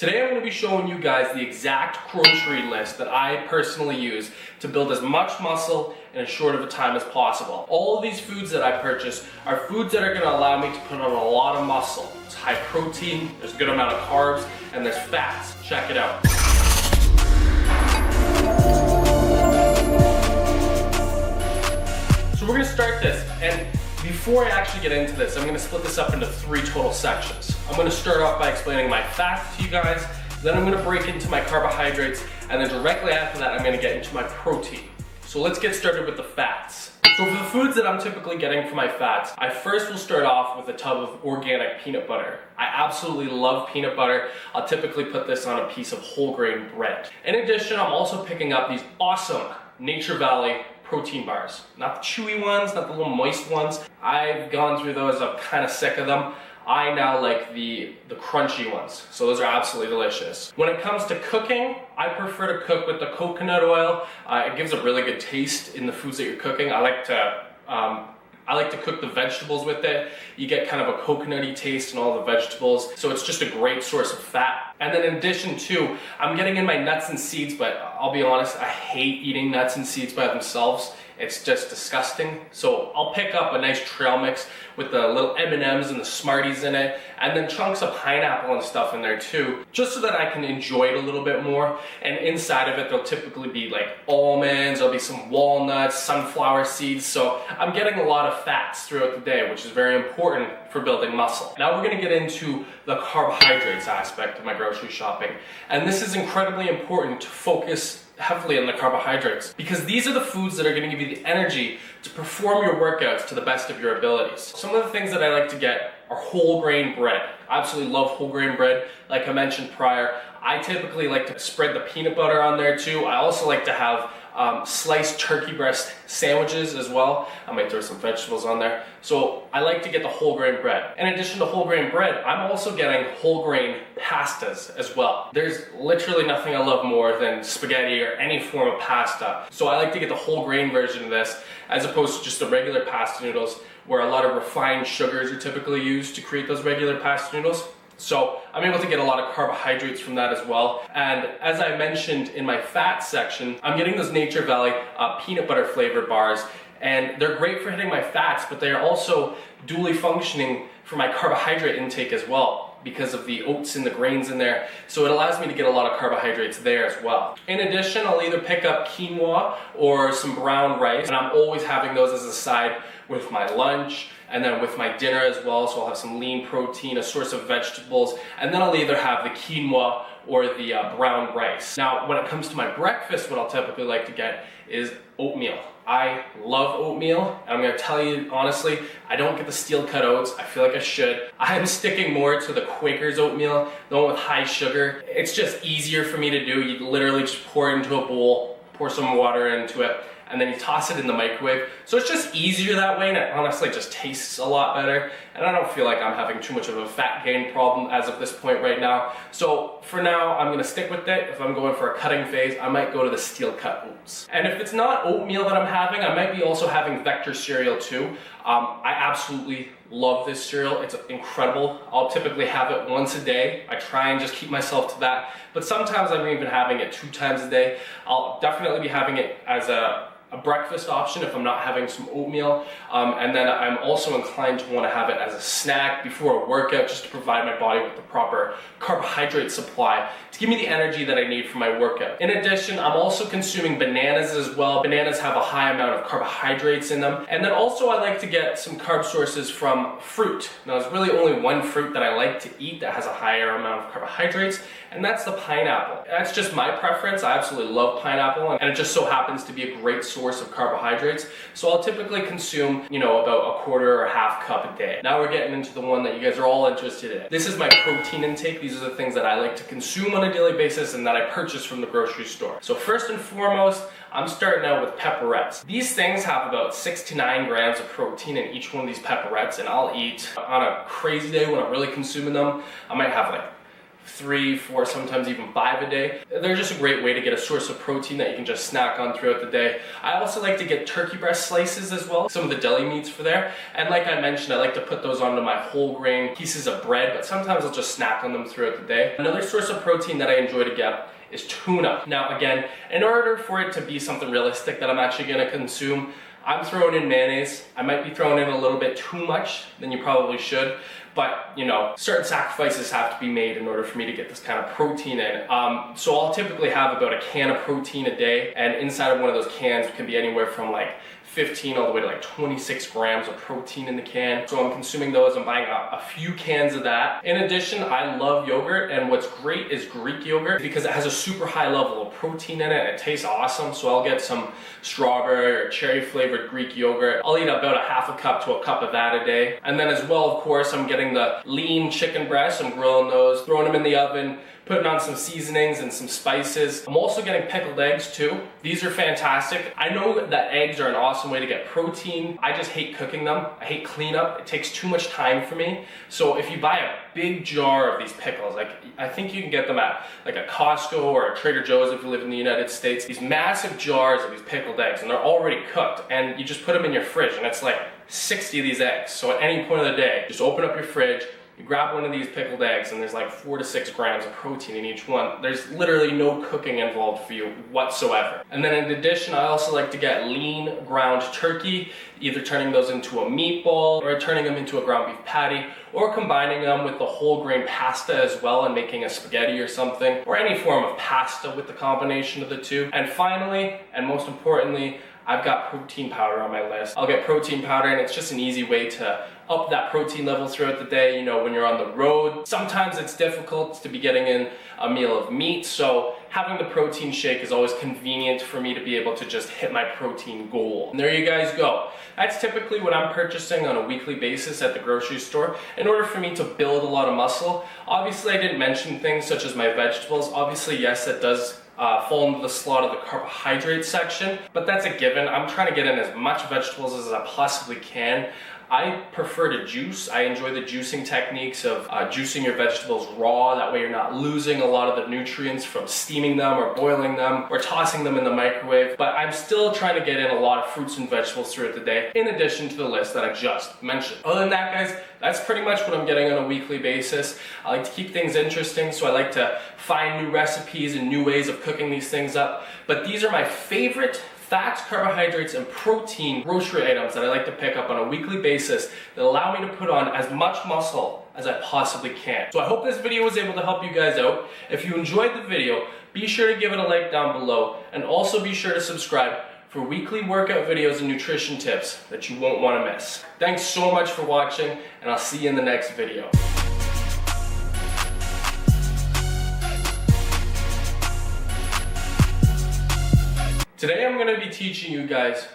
Today I'm going to be showing you guys the exact grocery list that I personally use to build as much muscle in as short of a time as possible. All of these foods that I purchase are foods that are going to allow me to put on a lot of muscle. It's high protein, there's a good amount of carbs, and there's fats. Check it out. So we're going to start this, and before I actually get into this, I'm going to split this up into 3 total sections. I'm going to start off by explaining my fats to you guys, then I'm going to break into my carbohydrates, and then directly after that I'm going to get into my protein. So let's get started with the fats. So for the foods that I'm typically getting for my fats, I first will start off with a tub of organic peanut butter. I absolutely love peanut butter. I'll typically put this on a piece of whole grain bread. In addition, I'm also picking up these awesome Nature Valley protein bars. Not the chewy ones, not the little moist ones. I've gone through those, I'm kind of sick of them. I now like the crunchy ones. So those are absolutely delicious. When it comes to cooking, I prefer to cook with the coconut oil. It gives a really good taste in the foods that you're cooking. I like to cook the vegetables with it. You get kind of a coconutty taste in all the vegetables. So it's just a great source of fat. And then in addition to, I'm getting in my nuts and seeds, but I'll be honest, I hate eating nuts and seeds by themselves. It's just disgusting. So I'll pick up a nice trail mix with the little M&Ms and the Smarties in it, and then chunks of pineapple and stuff in there too, just so that I can enjoy it a little bit more. And inside of it, there'll typically be like almonds, there'll be some walnuts, sunflower seeds. So I'm getting a lot of fats throughout the day, which is very important for building muscle. Now we're gonna get into the carbohydrates aspect of my grocery shopping. And this is incredibly important to focus heavily on the carbohydrates, because these are the foods that are going to give you the energy to perform your workouts to the best of your abilities. Some of the things that I like to get are whole grain bread. I absolutely love whole grain bread. Like I mentioned prior, I typically like to spread the peanut butter on there too. I also like to have sliced turkey breast sandwiches as well. I might throw some vegetables on there. So I like to get the whole grain bread. In addition to whole grain bread, I'm also getting whole grain pastas as well. There's literally nothing I love more than spaghetti or any form of pasta. So I like to get the whole grain version of this as opposed to just the regular pasta noodles, where a lot of refined sugars are typically used to create those regular pasta noodles. So I'm able to get a lot of carbohydrates from that as well. And as I mentioned in my fat section, I'm getting those Nature Valley peanut butter flavored bars. And they're great for hitting my fats, but they are also dually functioning for my carbohydrate intake as well, because of the oats and the grains in there. So it allows me to get a lot of carbohydrates there as well. In addition, I'll either pick up quinoa or some brown rice, and I'm always having those as a side with my lunch and then with my dinner as well. So I'll have some lean protein, a source of vegetables, and then I'll either have the quinoa or the brown rice. Now, when it comes to my breakfast, what I'll typically like to get is oatmeal. I love oatmeal, and I'm gonna tell you honestly, I don't get the steel cut oats. I feel like I should. I am sticking more to the Quaker's oatmeal, the one with high sugar. It's just easier for me to do. You literally just pour it into a bowl, pour some water into it, and then you toss it in the microwave. So it's just easier that way, and it honestly just tastes a lot better. And I don't feel like I'm having too much of a fat gain problem as of this point right now. So for now, I'm gonna stick with it. If I'm going for a cutting phase, I might go to the steel cut oats. And if it's not oatmeal that I'm having, I might be also having Vector cereal too. I absolutely love this cereal. It's incredible. I'll typically have it once a day. I try and just keep myself to that. But sometimes I'm even having it 2 times a day. I'll definitely be having it as a breakfast option if I'm not having some oatmeal, and then I'm also inclined to want to have it as a snack before a workout, just to provide my body with the proper carbohydrate supply to give me the energy that I need for my workout. In addition, I'm also consuming bananas as well. Bananas have a high amount of carbohydrates in them, and then also I like to get some carb sources from fruit. Now there's really only one fruit that I like to eat that has a higher amount of carbohydrates, and that's the pineapple. That's just my preference. I absolutely love pineapple, and it just so happens to be a great source of carbohydrates. So I'll typically consume, about a quarter or half cup a day. Now we're getting into the one that you guys are all interested in. This is my protein intake. These are the things that I like to consume on a daily basis and that I purchase from the grocery store. So first and foremost, I'm starting out with Pepperettes. These things have about 6 to 9 grams of protein in each one of these Pepperettes, and I'll eat on a crazy day when I'm really consuming them. I might have like 3, 4, sometimes even 5 a day. They're just a great way to get a source of protein that you can just snack on throughout the day. I also like to get turkey breast slices as well, some of the deli meats for there. And like I mentioned, I like to put those onto my whole grain pieces of bread, but sometimes I'll just snack on them throughout the day. Another source of protein that I enjoy to get is tuna. Now again, in order for it to be something realistic that I'm actually gonna consume, I'm throwing in mayonnaise. I might be throwing in a little bit too much than you probably should, but you know, certain sacrifices have to be made in order for me to get this kind of protein in. So I'll typically have about a can of protein a day, and inside of one of those cans can be anywhere from like 15 all the way to like 26 grams of protein in the can. So I'm consuming those. I'm buying a few cans of that. In addition, I love yogurt, and what's great is Greek yogurt because it has a super high level of protein in it and it tastes awesome. So I'll get some strawberry or cherry flavored Greek yogurt. I'll eat about a half a cup to a cup of that a day. And then as well, of course, I'm getting the lean chicken breasts. I'm grilling those, throwing them in the oven, putting on some seasonings and some spices. I'm also getting pickled eggs too. These are fantastic. I know that eggs are an awesome way to get protein. I just hate cooking them. I hate cleanup. It takes too much time for me. So if you buy a big jar of these pickles, like I think you can get them at like a Costco or a Trader Joe's if you live in the United States. These massive jars of these pickled eggs, and they're already cooked, and you just put them in your fridge, and it's like 60 of these eggs. So at any point of the day, just open up your fridge, you grab one of these pickled eggs, and there's like 4 to 6 grams of protein in each one. There's literally no cooking involved for you whatsoever. And then in addition, I also like to get lean ground turkey, either turning those into a meatball or turning them into a ground beef patty, or combining them with the whole grain pasta as well and making a spaghetti or something, or any form of pasta with the combination of the two. And finally, and most importantly, I've got protein powder on my list. I'll get protein powder, and it's just an easy way to up that protein level throughout the day. You know, when you're on the road, sometimes it's difficult to be getting in a meal of meat, so having the protein shake is always convenient for me to be able to just hit my protein goal. And there you guys go. That's typically what I'm purchasing on a weekly basis at the grocery store in order for me to build a lot of muscle. Obviously, I didn't mention things such as my vegetables. Obviously, yes, that does fall into the slot of the carbohydrate section, but that's a given. I'm trying to get in as much vegetables as I possibly can. I prefer to juice. I enjoy the juicing techniques of juicing your vegetables raw. That way you're not losing a lot of the nutrients from steaming them or boiling them or tossing them in the microwave. But I'm still trying to get in a lot of fruits and vegetables throughout the day, in addition to the list that I just mentioned. Other than that, guys, that's pretty much what I'm getting on a weekly basis. I like to keep things interesting, so I like to find new recipes and new ways of cooking these things up. But these are my favorite fats, carbohydrates, and protein grocery items that I like to pick up on a weekly basis that allow me to put on as much muscle as I possibly can. So I hope this video was able to help you guys out. If you enjoyed the video, be sure to give it a like down below, and also be sure to subscribe for weekly workout videos and nutrition tips that you won't want to miss. Thanks so much for watching, and I'll see you in the next video. Today I'm going to be teaching you guys